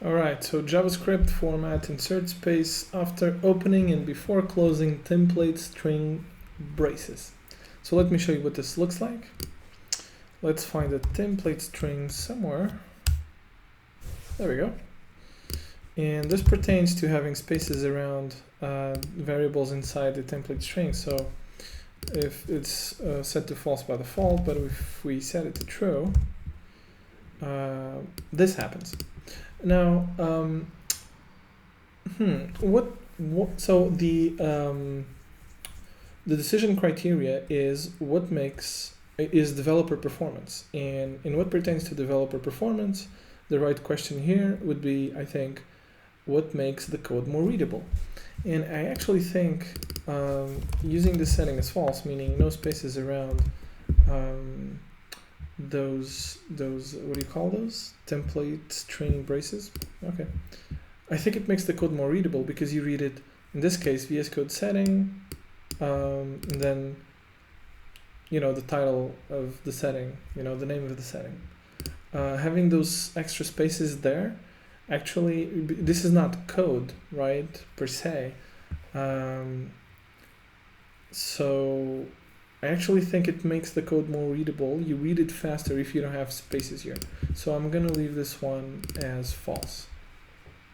All right, so JavaScript format insert space after opening and before closing template string braces. So let me show you what this looks like. Let's find a template string somewhere. There we go. And this pertains to having spaces around variables inside the template string. So if it's set to false by default, but if we set it to true, this happens. Now, so the decision criteria is developer performance, and in what pertains to developer performance, the right question here would be, I think, what makes the code more readable? And I actually think using this setting as false, meaning no spaces around those what do you call those, template string braces? Okay, I think it makes the code more readable because you read it, in this case, VS Code setting, and then the title of the setting, the name of the setting. Having those extra spaces there, actually, this is not code, right, per se. So I actually think it makes the code more readable. You read it faster if you don't have spaces here. So I'm gonna leave this one as false.